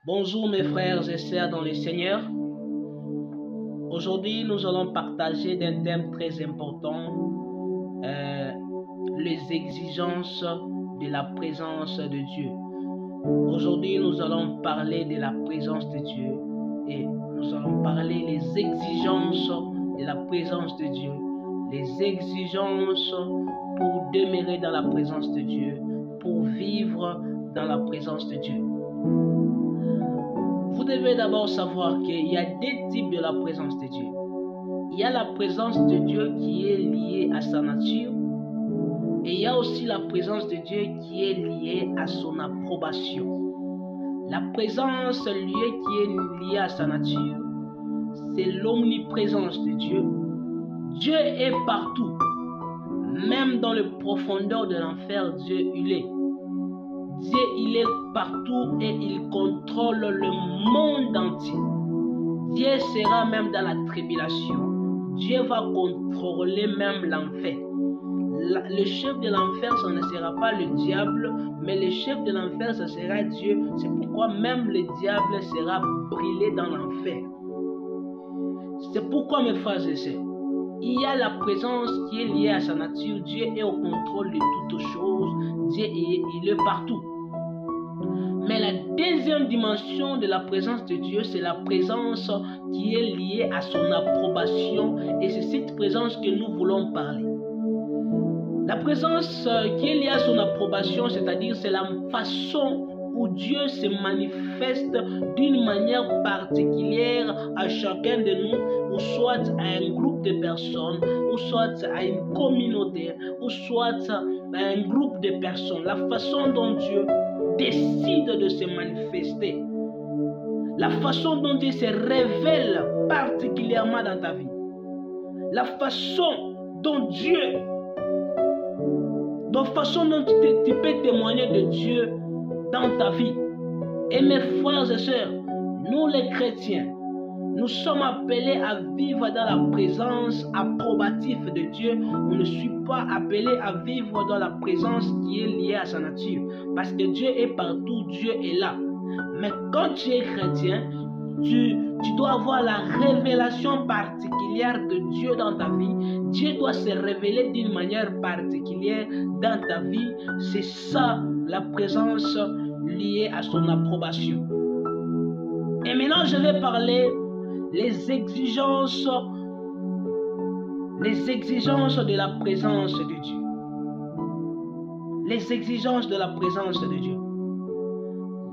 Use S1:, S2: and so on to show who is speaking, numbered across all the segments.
S1: Bonjour mes frères et sœurs dans le Seigneur. Aujourd'hui, nous allons partager d'un thème très important, les exigences de la présence de Dieu. Aujourd'hui, nous allons parler de la présence de Dieu et nous allons parler des exigences de la présence de Dieu, les exigences pour demeurer dans la présence de Dieu, pour vivre dans la présence de Dieu. Vous devez d'abord savoir qu'il y a deux types de la présence de Dieu. Il y a la présence de Dieu qui est liée à sa nature et il y a aussi la présence de Dieu qui est liée à son approbation. La présence qui est liée à sa nature, c'est l'omniprésence de Dieu. Dieu est partout. Même dans les profondeurs de l'enfer, Dieu il est. Dieu il est partout et il contrôle le monde entier. Dieu sera même dans la tribulation. Dieu va contrôler même l'enfer. Le chef de l'enfer, ce ne sera pas le diable, mais le chef de l'enfer, ce sera Dieu. C'est pourquoi même le diable sera brûlé dans l'enfer. C'est pourquoi mes frères et sœurs, il y a la présence qui est liée à sa nature. Dieu est au contrôle de toutes choses. Dieu il est partout. Mais la deuxième dimension de la présence de Dieu, c'est la présence qui est liée à son approbation. Et c'est cette présence que nous voulons parler. La présence qui est liée à son approbation, c'est-à-dire c'est la façon où Dieu se manifeste d'une manière particulière à chacun de nous, ou soit à un groupe de personnes, ou soit à une communauté, ou soit à un groupe de personnes. La façon dont Dieu décide de se manifester, la façon dont Dieu se révèle particulièrement dans ta vie, la façon dont tu peux témoigner de Dieu dans ta vie. Et mes frères et sœurs, nous les chrétiens, nous sommes appelés à vivre dans la présence approbative de Dieu. On ne suit pas appelé à vivre dans la présence qui est liée à sa nature. Parce que Dieu est partout, Dieu est là. Mais quand tu es chrétien, tu dois avoir la révélation particulière de Dieu dans ta vie. Dieu doit se révéler d'une manière particulière dans ta vie. C'est ça la présence liée à son approbation. Et maintenant, je vais parler les exigences de la présence de Dieu. Les exigences de la présence de Dieu.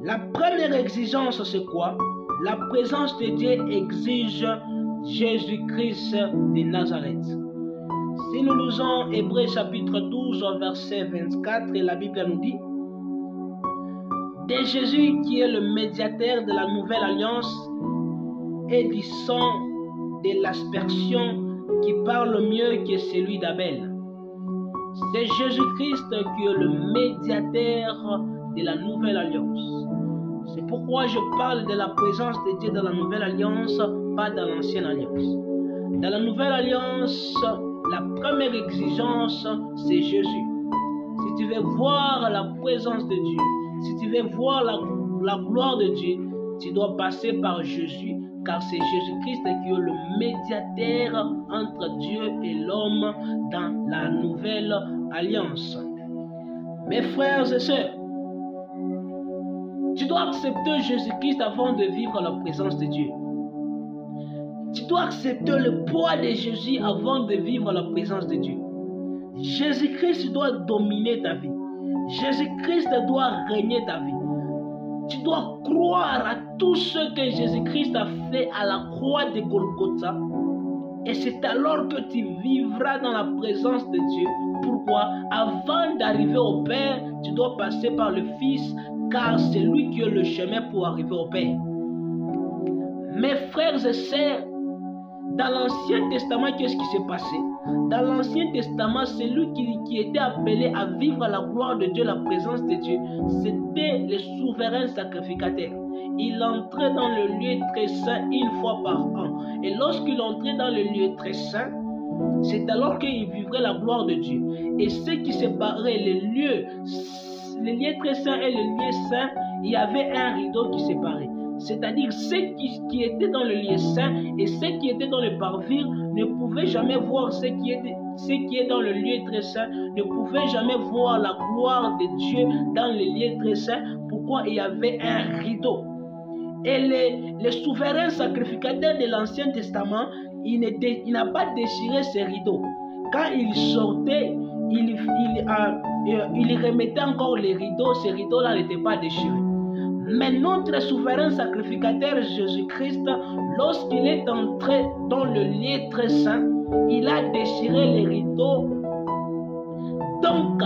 S1: La première exigence, c'est quoi? La présence de Dieu exige Jésus-Christ de Nazareth. Si nous lisons Hébreux chapitre 12, verset 24, la Bible nous dit: de Jésus qui est le médiateur de la nouvelle alliance et du sang de l'aspersion qui parle mieux que celui d'Abel. C'est Jésus-Christ qui est le médiateur de la nouvelle alliance. C'est pourquoi je parle de la présence de Dieu dans la nouvelle alliance, pas dans l'ancienne alliance. Dans la nouvelle alliance, la première exigence, c'est Jésus. Si tu veux voir la présence de Dieu, si tu veux voir la gloire de Dieu, tu dois passer par Jésus, car c'est Jésus-Christ qui est le médiateur entre Dieu et l'homme dans la nouvelle alliance. Mes frères et sœurs, tu dois accepter Jésus-Christ avant de vivre la présence de Dieu. Tu dois accepter le poids de Jésus avant de vivre la présence de Dieu. Jésus-Christ doit dominer ta vie. Jésus-Christ doit régner ta vie. Tu dois croire à tout ce que Jésus-Christ a fait à la croix de Golgotha. Et c'est alors que tu vivras dans la présence de Dieu. Pourquoi? Avant d'arriver au Père, tu dois passer par le Fils, car c'est lui qui a le chemin pour arriver au Père. Mes frères et sœurs, dans l'Ancien Testament, qu'est-ce qui s'est passé? Dans l'Ancien Testament, celui qui était appelé à vivre la gloire de Dieu, la présence de Dieu, c'était le souverain sacrificateur. Il entrait dans le lieu très saint une fois par an. Et lorsqu'il entrait dans le lieu très saint, c'est alors qu'il vivrait la gloire de Dieu. Et ce qui séparait les lieux très saints et les lieux saints, il y avait un rideau qui séparait. C'est-à-dire ceux qui étaient dans le lieu saint et ceux qui étaient dans le parvis ne pouvaient jamais voir ce qui est dans le lieu très saint, ne pouvaient jamais voir la gloire de Dieu dans le lieu très saint. Pourquoi? Il y avait un rideau. Et les souverains sacrificateurs de l'Ancien Testament, il n'a pas déchiré ce rideau. Quand il sortait, il remettait encore les rideaux. Ce rideau-là n'était pas déchiré. Mais notre souverain sacrificateur Jésus-Christ, lorsqu'il est entré dans le lieu très saint, il a déchiré les rideaux. Donc,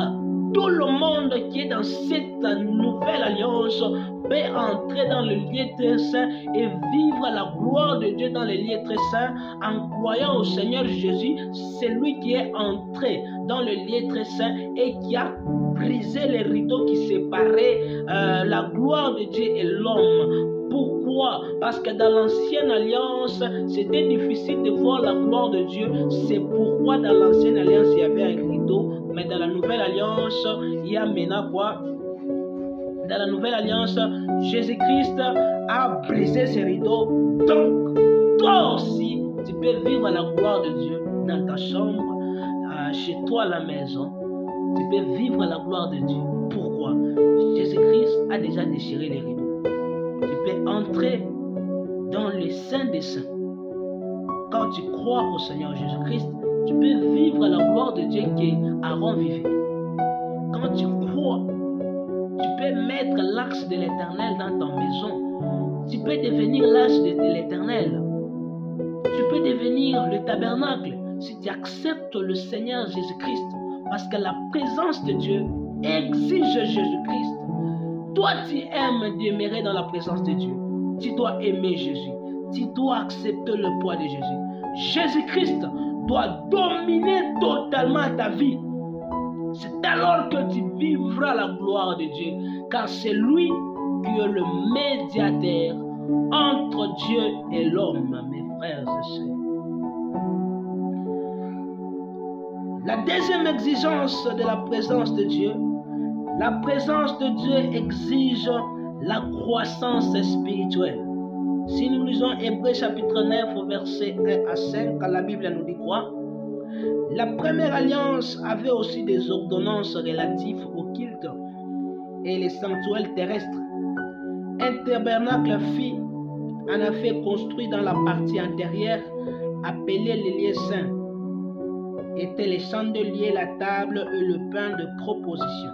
S1: tout le monde qui est dans cette nouvelle alliance peut entrer dans le lieu très saint et vivre la gloire de Dieu dans le lieu très saint en croyant au Seigneur Jésus. C'est lui qui est entré dans le lieu très saint et qui a brisé les rideaux qui séparaient la gloire de Dieu et l'homme. Pourquoi? Parce que dans l'ancienne alliance, c'était difficile de voir la gloire de Dieu. C'est pourquoi dans l'ancienne alliance, il y avait un rideau. Mais dans la nouvelle alliance, il y a maintenant quoi? Dans la nouvelle alliance, Jésus-Christ a brisé ce rideau. Donc, toi aussi, tu peux vivre la gloire de Dieu dans ta chambre, chez toi à la maison. Tu peux vivre la gloire de Dieu. Pourquoi? Jésus-Christ a déjà déchiré les rideaux. Tu peux entrer dans le Saint des Saints. Quand tu crois au Seigneur Jésus-Christ, tu peux vivre la gloire de Dieu qui Aaron vivait. Quand tu crois, tu peux mettre l'axe de l'Éternel dans ta maison. Tu peux devenir l'axe de l'Éternel. Tu peux devenir le tabernacle si tu acceptes le Seigneur Jésus-Christ. Parce que la présence de Dieu exige Jésus-Christ. Toi, tu aimes demeurer dans la présence de Dieu. Tu dois aimer Jésus. Tu dois accepter le poids de Jésus. Jésus-Christ doit dominer totalement ta vie. C'est alors que tu vivras la gloire de Dieu. Car c'est lui qui est le médiateur entre Dieu et l'homme, mes frères et sœurs. La deuxième exigence de la présence de Dieu, la présence de Dieu exige la croissance spirituelle. Si nous lisons Hébreux chapitre 9, versets 1 à 5, la Bible nous dit quoi? La première alliance avait aussi des ordonnances relatives au culte et les sanctuaires terrestres. Un tabernacle en a fait construit dans la partie antérieure, appelé les lieux saints, étaient les chandeliers, la table et le pain de proposition.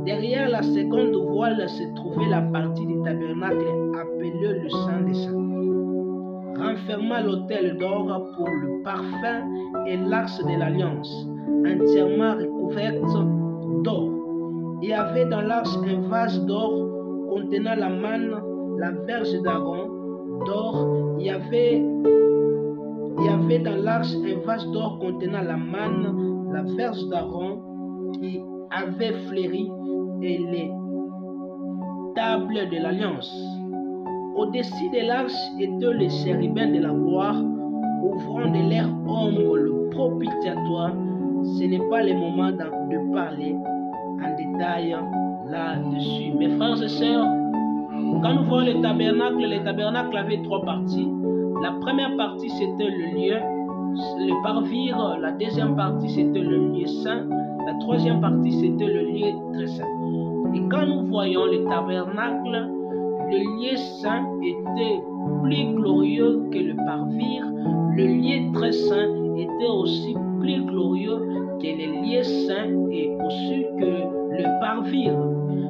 S1: Derrière la seconde voile se trouvait la partie du tabernacle appelée le Saint des Saints, renfermant l'autel d'or pour le parfum et l'arche de l'alliance, entièrement recouverte d'or. Il y avait dans l'arche un vase d'or contenant la manne, la verge d'Aaron d'or. Il y avait dans l'arche un vase d'or contenant la manne, la verge d'Aaron qui avait fleuri et les tables de l'alliance. Au-dessus de l'arche étaient les chérubins de la gloire, ouvrant de leur ombre le propitiatoire. Ce n'est pas le moment de parler en détail là-dessus. Mes frères et sœurs, quand nous voyons le tabernacle avait trois parties. La première partie, c'était le lieu, le parvis. La deuxième partie, c'était le lieu saint. La troisième partie, c'était le lieu très saint. Et quand nous voyons le tabernacle, le lieu saint était plus glorieux que le parvis. Le lieu très saint était aussi plus glorieux que le lieu saint et aussi que le parvis.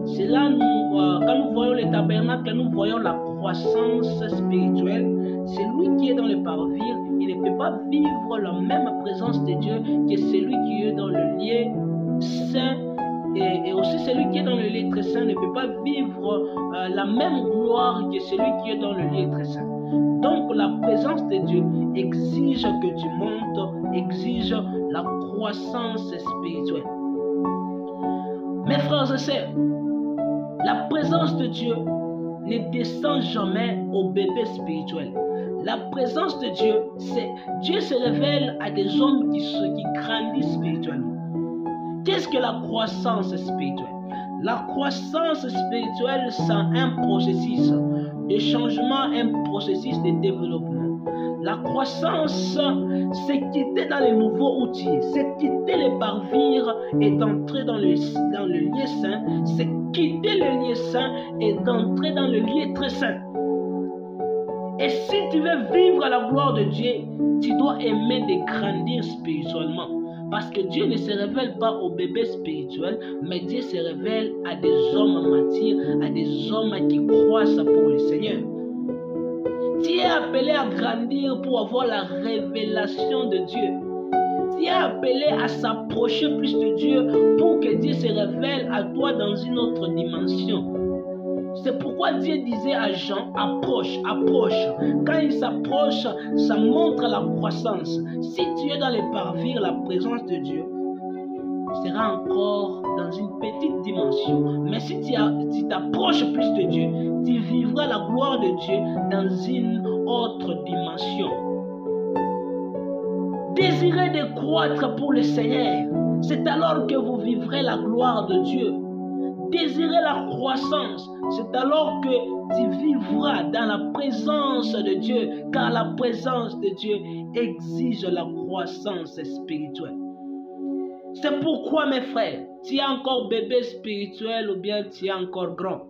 S1: C'est là, quand nous voyons le tabernacle, nous voyons la croissance spirituelle. Celui qui est dans le parvis, il ne peut pas vivre la même présence de Dieu que celui qui est dans le lieu saint. Et aussi celui qui est dans le lieu très saint ne peut pas vivre la même gloire que celui qui est dans le lieu très saint. Donc la présence de Dieu exige que tu montes, exige la croissance spirituelle. Mes frères et sœurs, la présence de Dieu ne descend jamais au bébé spirituel. La présence de Dieu, Dieu se révèle à des hommes qui grandissent spirituellement. Qu'est-ce que la croissance spirituelle? La croissance spirituelle, c'est un processus de changement, un processus de développement. La croissance, c'est quitter dans les nouveaux outils, c'est quitter les parvires et d'entrer dans le lieu saint, c'est quitter le lieu saint et d'entrer dans le lieu très saint. Et si tu veux vivre à la gloire de Dieu, tu dois aimer de grandir spirituellement. Parce que Dieu ne se révèle pas aux bébés spirituels, mais Dieu se révèle à des hommes matures, à des hommes qui croissent pour le Seigneur. Tu es appelé à grandir pour avoir la révélation de Dieu. Tu es appelé à s'approcher plus de Dieu pour que Dieu se révèle à toi dans une autre dimension. C'est pourquoi Dieu disait à Jean, approche, approche. Quand il s'approche, ça montre la croissance. Si tu es dans les parvires, la présence de Dieu sera encore dans une petite dimension. Mais si tu t'approches plus de Dieu, tu vivras la gloire de Dieu dans une autre dimension. Désirez de croître pour le Seigneur. C'est alors que vous vivrez la gloire de Dieu. Désirez la croissance, c'est alors que tu vivras dans la présence de Dieu, car la présence de Dieu exige la croissance spirituelle. C'est pourquoi, mes frères, tu es encore bébé spirituel ou bien tu es encore grand.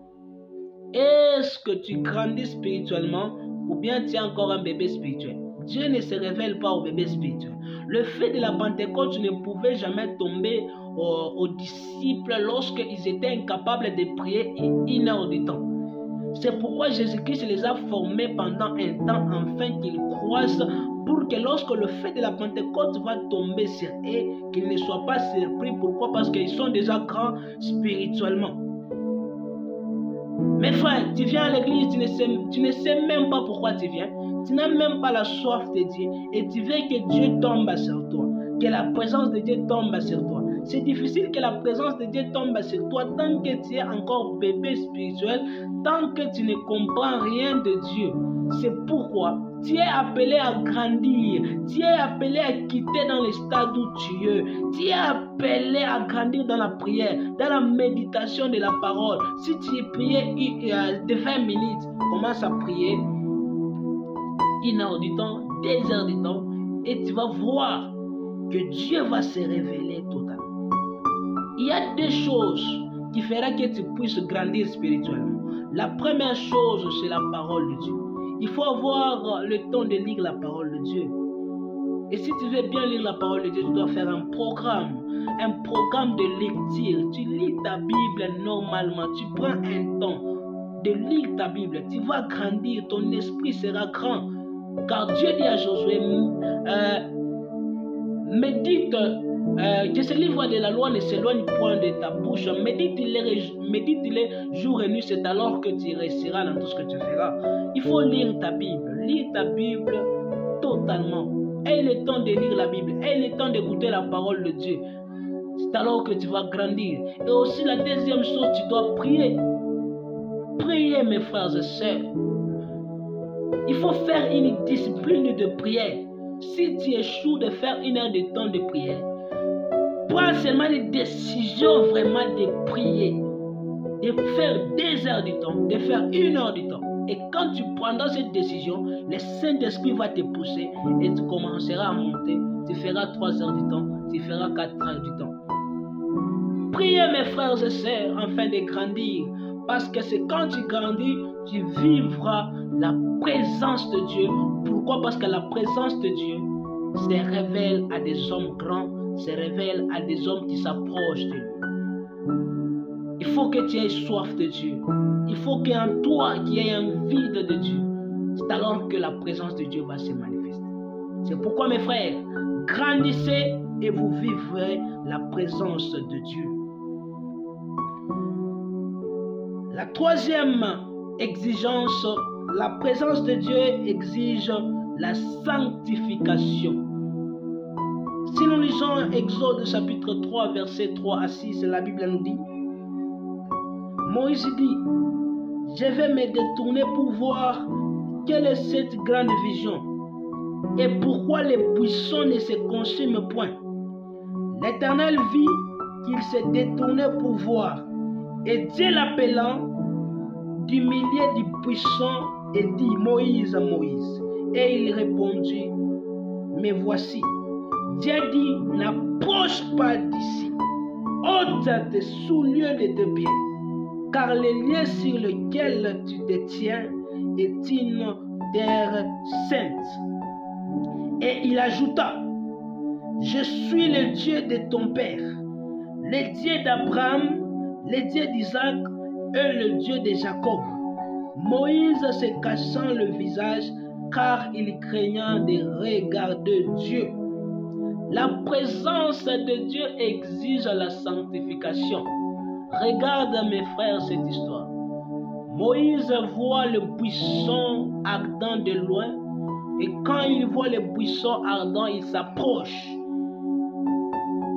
S1: Est-ce que tu grandis spirituellement ou bien tu es encore un bébé spirituel? Dieu ne se révèle pas au bébé spirituel. Le fait de la Pentecôte ne pouvait jamais tomber aux disciples lorsqu'ils étaient incapables de prier 1 heure du temps. C'est pourquoi Jésus-Christ les a formés pendant un temps afin qu'ils croissent pour que lorsque le fait de la Pentecôte va tomber sur eux, qu'ils ne soient pas surpris. Pourquoi? Parce qu'ils sont déjà grands spirituellement. Mes frères, tu viens à l'église, tu ne sais même pas pourquoi tu viens. Tu n'as même pas la soif de Dieu et tu veux que Dieu tombe sur toi, que la présence de Dieu tombe sur toi. C'est difficile que la présence de Dieu tombe sur toi tant que tu es encore bébé spirituel, tant que tu ne comprends rien de Dieu. C'est pourquoi tu es appelé à grandir, tu es appelé à quitter dans les stades où tu es, tu es appelé à grandir dans la prière, dans la méditation de la parole. Si tu priais de 20 minutes, commence à prier 1 heure du temps, 2 heures du temps, et tu vas voir que Dieu va se révéler totalement. Il y a deux choses qui feront que tu puisses grandir spirituellement. La première chose, c'est la parole de Dieu. Il faut avoir le temps de lire la parole de Dieu. Et si tu veux bien lire la parole de Dieu, tu dois faire un programme de lecture. Tu lis ta Bible normalement, tu prends un temps de lire ta Bible. Tu vas grandir, ton esprit sera grand. Car Dieu dit à Josué, médite, que ce livre de la loi ne s'éloigne point de ta bouche. Médite-les jour et nuit, c'est alors que tu réussiras dans tout ce que tu feras. Il faut lire ta Bible totalement. Aie le temps de lire la Bible, aie le temps d'écouter la parole de Dieu. C'est alors que tu vas grandir. Et aussi la deuxième chose, tu dois prier. Priez, mes frères et sœurs. Il faut faire une discipline de prière. Si tu échoues de faire 1 heure de temps de prière, prends seulement une décision vraiment de prier, de faire 2 heures du temps, de faire 1 heure du temps. Et quand tu prendras cette décision, le Saint-Esprit va te pousser et tu commenceras à monter. Tu feras 3 heures du temps, tu feras 4 heures du temps. Priez, mes frères et sœurs, afin de grandir. Parce que c'est quand tu grandis, tu vivras la présence de Dieu. Pourquoi? Parce que la présence de Dieu se révèle à des hommes grands, se révèle à des hommes qui s'approchent de lui. Il faut que tu aies soif de Dieu. Il faut qu'en toi, qu'il y ait un vide de Dieu. C'est alors que la présence de Dieu va se manifester. C'est pourquoi, mes frères, grandissez et vous vivrez la présence de Dieu. La troisième exigence, la présence de Dieu exige la sanctification. Si nous lisons Exode chapitre 3, versets 3 à 6, la Bible nous dit, Moïse dit, je vais me détourner pour voir quelle est cette grande vision et pourquoi les buissons ne se consument point. L'Éternel vit qu'il s'est détourné pour voir Et Dieu l'appelant du milieu du buisson et dit, Moïse, Moïse. Et il répondit, me voici. Dieu dit, n'approche pas d'ici. Ôte tes souliers de tes pieds, car le lieu sur lequel tu te tiens est une terre sainte. Et il ajouta, je suis le Dieu de ton père, le Dieu d'Abraham, le Dieu d'Isaac et le Dieu de Jacob. Moïse se cachant le visage, car il craignait de regarder Dieu. La présence de Dieu exige la sanctification. Regarde mes frères cette histoire. Moïse voit le buisson ardent de loin, et quand il voit le buisson ardent, il s'approche.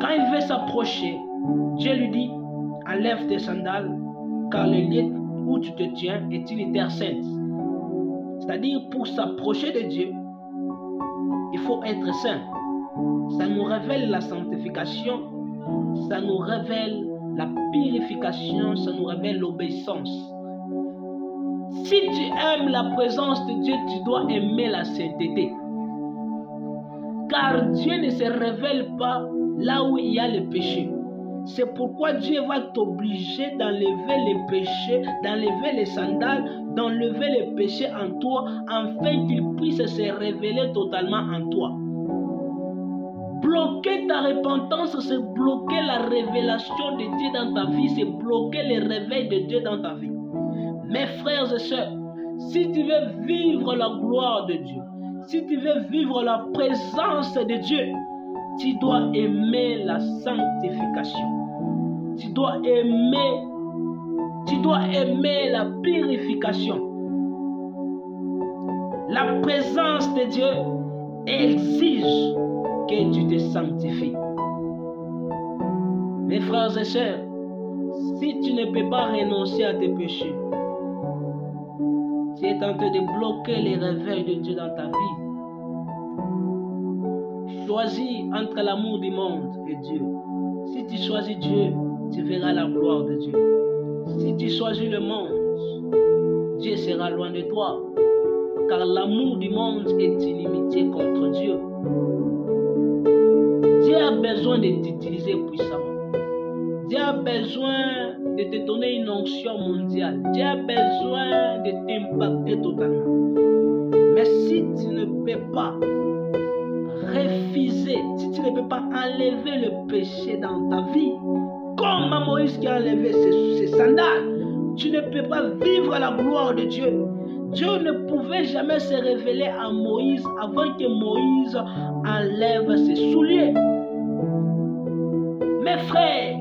S1: Quand il veut s'approcher, Dieu lui dit, enlève tes sandales, car le lieu où tu te tiens est une terre sainte. C'est-à-dire, pour s'approcher de Dieu, il faut être saint. Ça nous révèle la sanctification, ça nous révèle la purification, ça nous révèle l'obéissance. Si tu aimes la présence de Dieu, tu dois aimer la sainteté. Car Dieu ne se révèle pas là où il y a le péché. C'est pourquoi Dieu va t'obliger d'enlever les péchés, d'enlever les sandales, d'enlever les péchés en toi, afin qu'il puisse se révéler totalement en toi. Bloquer ta repentance, c'est bloquer la révélation de Dieu dans ta vie, c'est bloquer le réveil de Dieu dans ta vie. Mes frères et sœurs, si tu veux vivre la gloire de Dieu, si tu veux vivre la présence de Dieu, tu dois aimer la sanctification. Tu dois aimer la purification. La présence de Dieu exige que tu te sanctifies. Mes frères et sœurs, si tu ne peux pas renoncer à tes péchés, tu es en train de bloquer les réveils de Dieu dans ta vie. Choisis entre l'amour du monde et Dieu. Si tu choisis Dieu, tu verras la gloire de Dieu. Si tu choisis le monde, Dieu sera loin de toi. Car l'amour du monde est inimitié contre Dieu. Dieu a besoin de t'utiliser puissamment. Dieu a besoin de te donner une onction mondiale. Dieu a besoin de t'impacter totalement. Mais si tu ne peux pas refuser, si tu ne peux pas enlever le péché dans ta vie, comme Moïse qui a enlevé ses sandales, tu ne peux pas vivre la gloire de Dieu. Dieu ne pouvait jamais se révéler à Moïse avant que Moïse enlève ses souliers. Mes frères,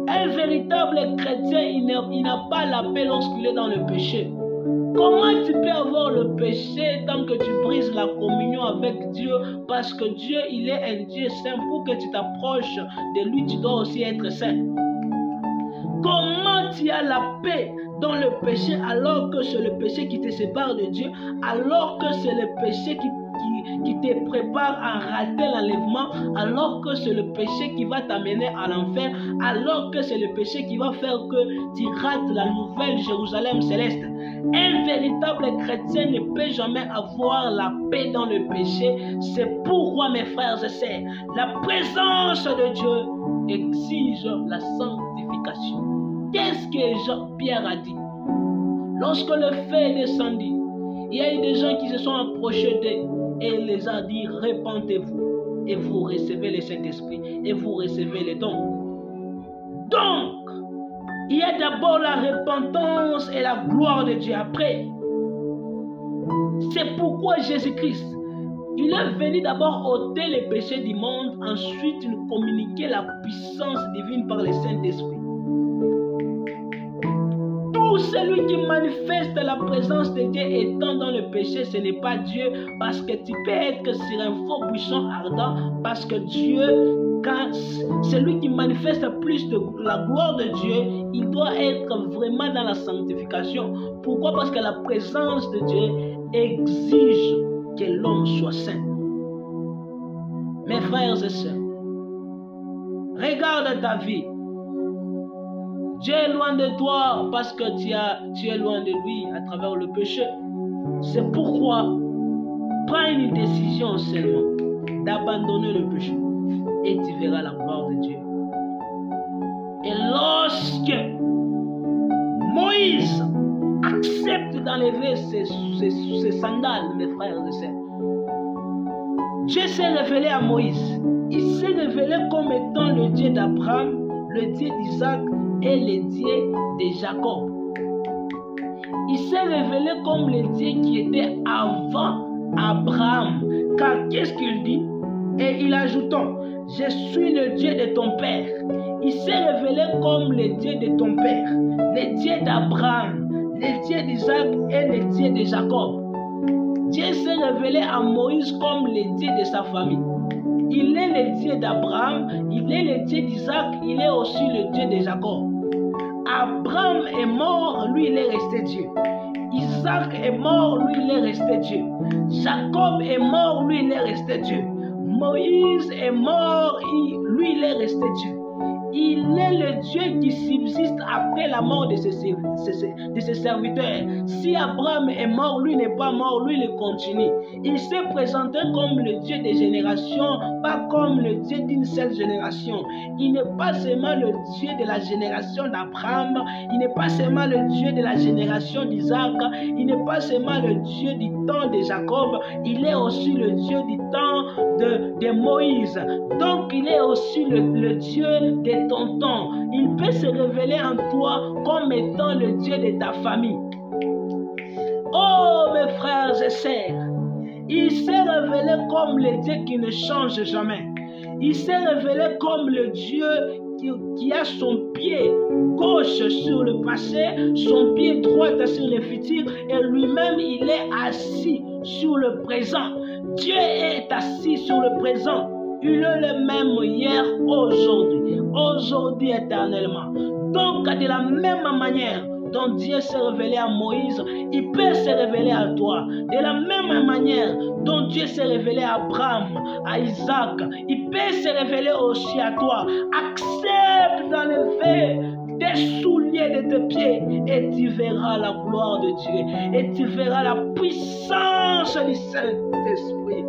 S1: un véritable chrétien, il n'a pas la paix lorsqu'il est dans le péché. Comment tu peux avoir le péché tant que tu brises la communion avec Dieu? Parce que Dieu, il est un Dieu saint. Pour que tu t'approches de lui, tu dois aussi être saint. Comment tu as la paix dans le péché alors que c'est le péché qui te sépare de Dieu, alors que c'est le péché qui te prépare à rater l'enlèvement, alors que c'est le péché qui va t'amener à l'enfer, alors que c'est le péché qui va faire que tu rates la nouvelle Jérusalem céleste? Un véritable chrétien ne peut jamais avoir la paix dans le péché. C'est pourquoi, mes frères et sœurs, la présence de Dieu exige la sanctification. Qu'est-ce que Pierre a dit? Lorsque le feu descendit, il y a eu des gens qui se sont approchés d'eux et il les a dit, répentez-vous et vous recevez le Saint-Esprit et vous recevez les dons. Donc, il y a d'abord la repentance et la gloire de Dieu après. C'est pourquoi Jésus-Christ, il est venu d'abord ôter les péchés du monde, ensuite nous communiquer la puissance divine par le Saint-Esprit. Tout celui qui manifeste la présence de Dieu étant dans le péché, ce n'est pas Dieu, parce que tu peux être sur un faux buisson ardent, parce que Dieu, quand celui qui manifeste plus de la gloire de Dieu, il doit être vraiment dans la sanctification. Pourquoi? Parce que la présence de Dieu exige que l'homme soit saint. Mes frères et sœurs, regarde ta vie. Dieu est loin de toi parce que tu es loin de lui à travers le péché. C'est pourquoi prends une décision seulement d'abandonner le péché et tu verras la gloire de Dieu. Et lorsque Moïse accepte d'enlever ses sandales, mes frères et sœurs, Dieu s'est révélé à Moïse. Il s'est révélé comme étant le Dieu d'Abraham, le Dieu d'Isaac et le Dieu de Jacob. Il s'est révélé comme le Dieu qui était avant Abraham. Car qu'est-ce qu'il dit? Et il ajoute, je suis le Dieu de ton père. Il s'est révélé comme le Dieu de ton père, le Dieu d'Abraham, le Dieu d'Isaac et le Dieu de Jacob. Dieu s'est révélé à Moïse comme le Dieu de sa famille. Il est le Dieu d'Abraham, il est le Dieu d'Isaac, il est aussi le Dieu de Jacob. Abraham est mort, lui il est resté Dieu. Isaac est mort, lui il est resté Dieu. Jacob est mort, lui il est resté Dieu. Moïse est mort, lui il est resté Dieu. Il est le Dieu qui subsiste après la mort de ses serviteurs. Si Abraham est mort, lui n'est pas mort, lui il continue. Il s'est présenté comme le Dieu des générations, pas comme le Dieu d'une seule génération. Il n'est pas seulement le Dieu de la génération d'Abraham, il n'est pas seulement le Dieu de la génération d'Isaac, il n'est pas seulement le Dieu du temps de Jacob, il est aussi le Dieu du temps de Moïse. Donc il est aussi le Dieu de ton temps. Il peut se révéler en toi comme étant le Dieu de ta famille. Oh mes frères et sœurs, il s'est révélé comme le Dieu qui ne change jamais. Il s'est révélé comme le Dieu qui a son pied gauche sur le passé, son pied droit sur le futur, et lui-même il est assis sur le présent. Dieu est assis sur le présent. Il est le même hier, aujourd'hui éternellement. Donc de la même manière dont Dieu s'est révélé à Moïse, il peut se révéler à toi. De la même manière dont Dieu s'est révélé à Abraham, à Isaac, il peut se révéler aussi à toi. Accepte d'enlever tes souliers de tes pieds et tu verras la gloire de Dieu et tu verras la puissance du Saint-Esprit.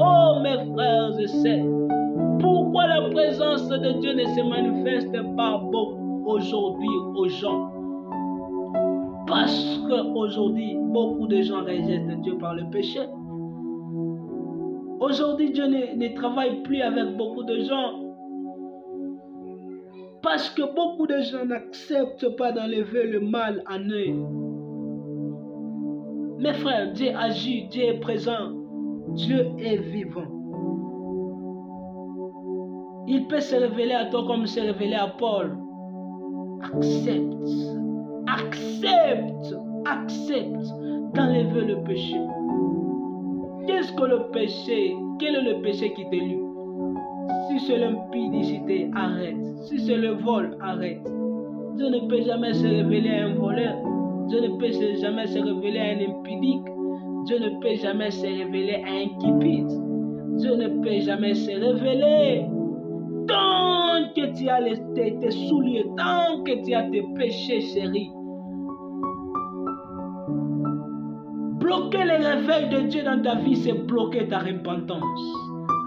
S1: Oh mes frères et sœurs, pourquoi la présence de Dieu ne se manifeste pas aujourd'hui aux gens? Parce qu'aujourd'hui, beaucoup de gens rejettent Dieu par le péché. Aujourd'hui, Dieu ne travaille plus avec beaucoup de gens. Parce que beaucoup de gens n'acceptent pas d'enlever le mal en eux. Mes frères, Dieu agit, Dieu est présent, Dieu est vivant. Il peut se révéler à toi comme il s'est révélé à Paul. Accepte d'enlever le péché. Qu'est-ce que le péché? Quel est le péché qui t'élit? Si c'est l'impudicité, arrête. Si c'est le vol, arrête. Dieu ne peut jamais se révéler à un voleur. Dieu ne peut jamais se révéler à un impudique. Dieu ne peut jamais se révéler à un cupide. Dieu ne peut jamais se révéler. Tant que tu as tes souliers, tant que tu as tes péchés, chérie. Bloquer le réveil de Dieu dans ta vie, c'est bloquer ta repentance.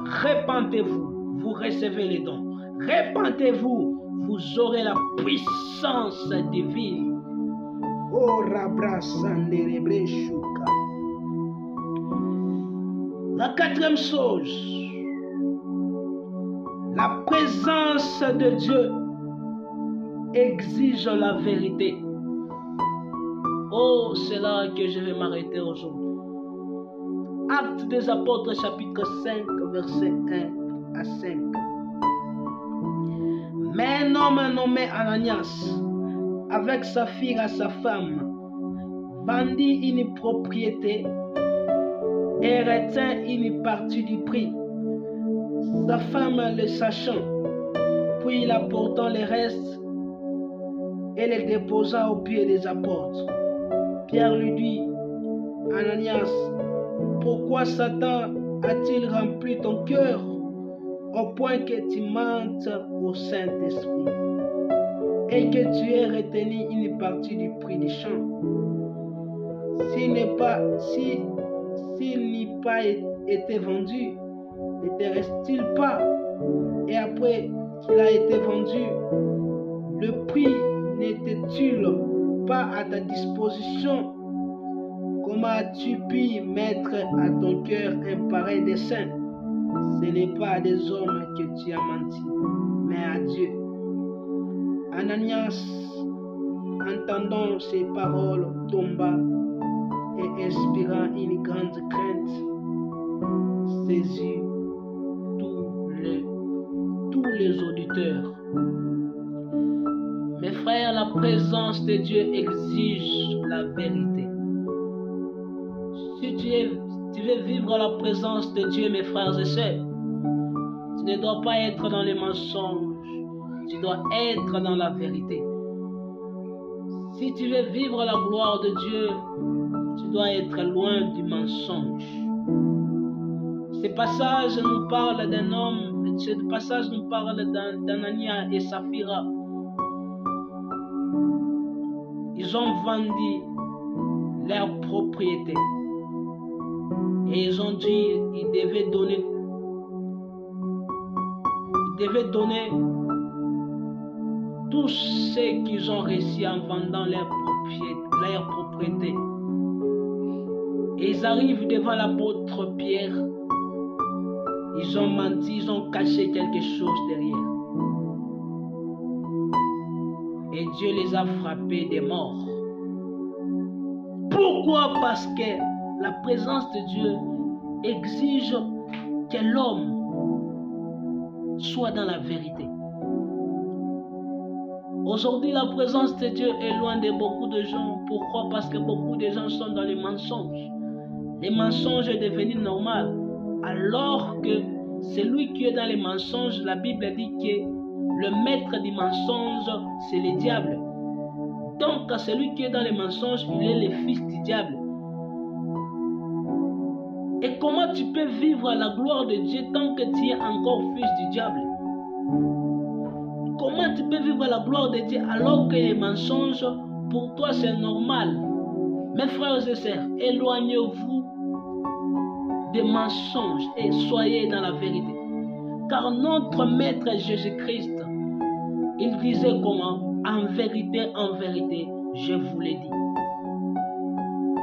S1: Repentez-vous, vous recevez les dons. Repentez-vous, vous aurez la puissance divine. Oh, la quatrième chose, la présence de Dieu exige la vérité. Oh, c'est là que je vais m'arrêter aujourd'hui. Actes des Apôtres, chapitre 5, verset 1 à 5. Mais un homme nommé Ananias, avec sa fille et sa femme, vendit une propriété et retint une partie du prix. Sa femme le sachant, puis il apportant le reste et le déposa aux pieds des apôtres. Pierre lui dit, Ananias, pourquoi Satan a-t-il rempli ton cœur au point que tu mentes au Saint-Esprit et que tu aies retenu une partie du prix du champ. S'il n'est pas été vendu, ne te reste-t-il pas? Et après qu'il a été vendu, le prix n'était-il pas à ta disposition? Comment as-tu pu mettre à ton cœur un pareil dessein? Ce n'est pas à des hommes que tu as menti, mais à Dieu. Ananias, entendant ces paroles, tomba et inspirant une grande crainte, saisit tous les auditeurs. Mes frères, la présence de Dieu exige la vérité. Si tu veux vivre la présence de Dieu, mes frères et sœurs, tu ne dois pas être dans les mensonges, tu dois être dans la vérité. Si tu veux vivre la gloire de Dieu, tu dois être loin du mensonge. Ce passage nous parle d'un homme, ce passage nous parle d'Ananias et Saphira. Ils ont vendu leur propriété et ils ont dit qu'ils devaient donner tout ce qu'ils ont réussi en vendant leur propriété. Et ils arrivent devant l'apôtre Pierre. Ils ont menti, ils ont caché quelque chose derrière. Et Dieu les a frappés des morts. Pourquoi? Parce que la présence de Dieu exige que l'homme soit dans la vérité. Aujourd'hui, la présence de Dieu est loin de beaucoup de gens. Pourquoi? Parce que beaucoup de gens sont dans les mensonges. Les mensonges est devenu normal. Alors que celui qui est dans les mensonges, la Bible dit que le maître du mensonge, c'est le diable. Donc, celui qui est dans les mensonges, il est le fils du diable. Et comment tu peux vivre la gloire de Dieu tant que tu es encore fils du diable? Comment tu peux vivre la gloire de Dieu alors que les mensonges, pour toi, c'est normal? Mes frères et sœurs, éloignez-vous des mensonges et soyez dans la vérité. Car notre Maître Jésus-Christ, il disait comment? En vérité, je vous l'ai dit.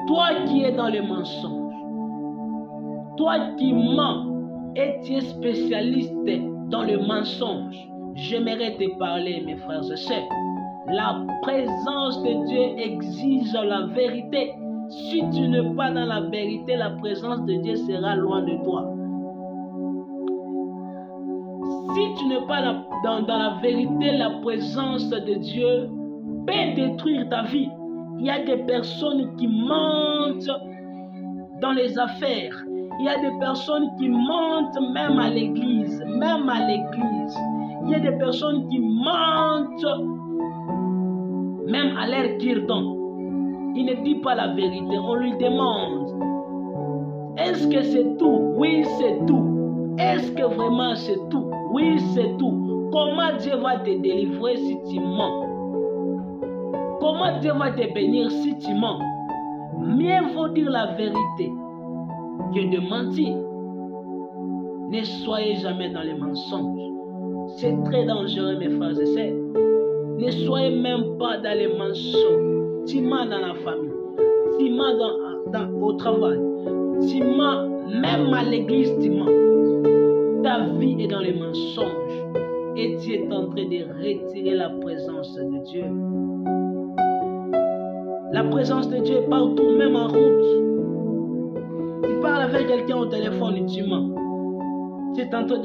S1: Toi qui es dans les mensonges, toi qui mens et tu es spécialiste dans le mensonge, j'aimerais te parler, mes frères et sœurs. La présence de Dieu exige la vérité. Si tu n'es pas dans la vérité, la présence de Dieu sera loin de toi. Si tu n'es pas dans la vérité, la présence de Dieu peut détruire ta vie. Il y a des personnes qui mentent dans les affaires. Il y a des personnes qui mentent même à l'église. Il y a des personnes qui mentent même à leur kirtan. Il ne dit pas la vérité. On lui demande, est-ce que c'est tout? Oui, c'est tout. Est-ce que vraiment c'est tout? Oui, c'est tout. Comment Dieu va te délivrer si tu mens? Comment Dieu va te bénir si tu mens? Mieux vaut dire la vérité que de mentir. Ne soyez jamais dans les mensonges. C'est très dangereux, mes frères et sœurs. Ne soyez même pas dans les mensonges. Tu mens dans la famille, tu mens au travail, tu mens même à l'église, tu mens. Ta vie est dans les mensonges et tu es en train de retirer la présence de Dieu. La présence de Dieu est partout, même en route. Tu parles avec quelqu'un au téléphone et tu mens. Tu es en train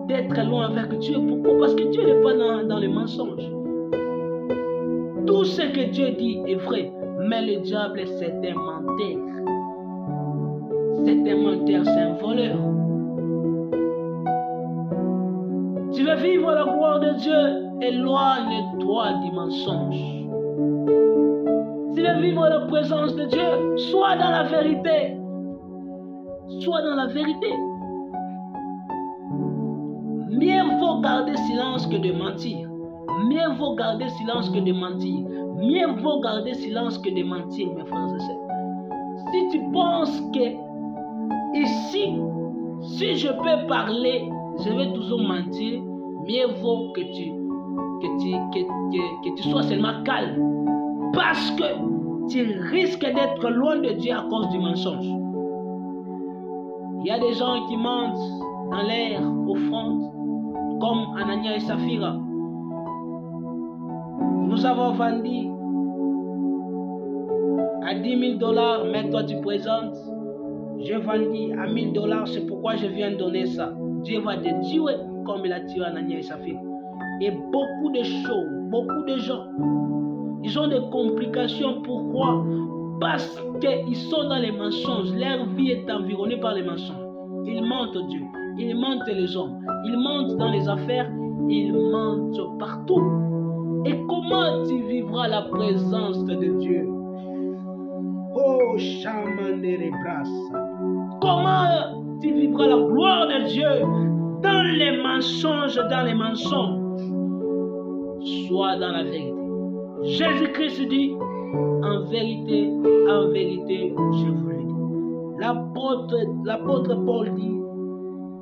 S1: d'être loin avec Dieu. Pourquoi? Parce que Dieu n'est pas dans les mensonges. Tout ce que Dieu dit est vrai, mais le diable, c'est un menteur. C'est un menteur, c'est un voleur. Tu veux vivre la gloire de Dieu, éloigne-toi du mensonge. Tu veux vivre la présence de Dieu, sois dans la vérité. Sois dans la vérité. Mieux vaut garder silence que de mentir. Mieux vaut garder silence que de mentir. Mieux vaut garder silence que de mentir, mes frères et sœurs. Si tu penses que ici, si je peux parler, je vais toujours mentir, mieux vaut que tu sois seulement calme. Parce que tu risques d'être loin de Dieu à cause du mensonge. Il y a des gens qui mentent dans l'air offrande, comme Anania et Saphira. Nous avons vendu à $10,000, mais toi tu présentes. J'ai vendu à $1,000, c'est pourquoi je viens donner ça. Dieu va te tuer comme il a tué Anania et Saphira. Et beaucoup de choses, beaucoup de gens, ils ont des complications. Pourquoi? Parce qu'ils sont dans les mensonges. Leur vie est environnée par les mensonges. Ils mentent Dieu, ils mentent les hommes, ils mentent dans les affaires, ils mentent partout. Et comment tu vivras la présence de Dieu? Oh, chaman de rebras. Comment tu vivras la gloire de Dieu dans les mensonges, dans les mensonges? Sois dans la vérité. Jésus-Christ dit, en vérité, je vous le dis. L'apôtre Paul dit,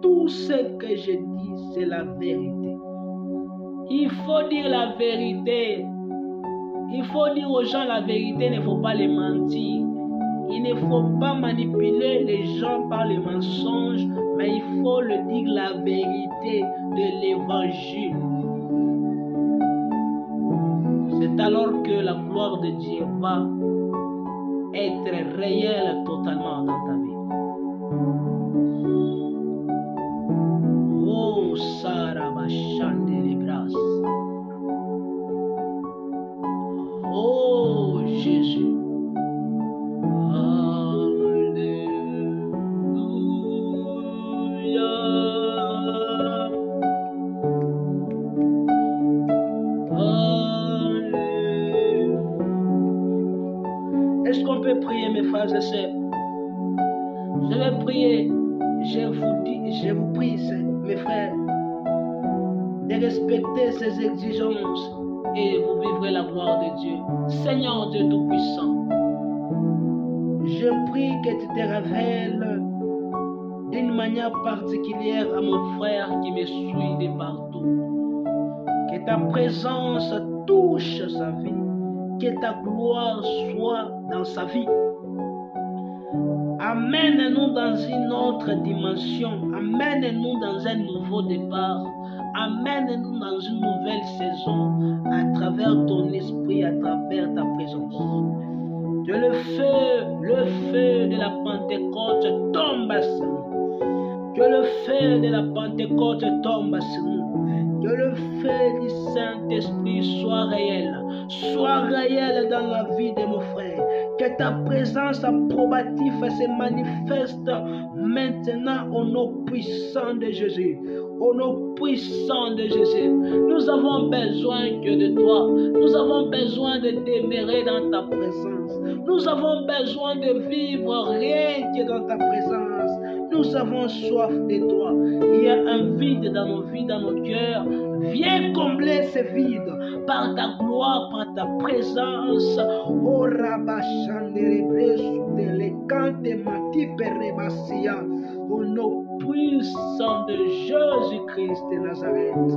S1: tout ce que je dis, c'est la vérité. Il faut dire la vérité. Il faut dire aux gens la vérité, il ne faut pas les mentir. Il ne faut pas manipuler les gens par les mensonges, mais il faut le dire la vérité de l'évangile. C'est alors que la gloire de Dieu va être réelle totalement dans ta vie. Oh, Sarah va chanter les grâces. Oh, Jésus. Est-ce qu'on peut prier, mes frères et sœurs? Je vais prier. Je vous prie, mes frères, de respecter ces exigences et vous vivrez la gloire de Dieu. Seigneur Dieu Tout-Puissant, je prie que tu te révèles d'une manière particulière à mon frère qui me suit de partout. Que ta présence touche sa vie. Que ta gloire soit dans sa vie. Amène-nous dans une autre dimension. Amène-nous dans un nouveau départ. Amène-nous dans une nouvelle saison à travers ton esprit, à travers ta présence. Que le feu de la Pentecôte tombe sur nous. Que le feu de la Pentecôte tombe sur nous. Que le feu du Saint-Esprit soit réel dans la vie de mon frère. Que ta présence approbative se manifeste maintenant au nom puissant de Jésus. Au nom puissant de Jésus. Nous avons besoin que de toi. Nous avons besoin de demeurer dans ta présence. Nous avons besoin de vivre rien que dans ta présence. Nous avons soif de toi. Il y a un vide dans nos vies, dans nos cœurs. Viens combler ce vide par ta gloire, par ta présence. Oh au nom puissant de Jésus-Christ de Nazareth.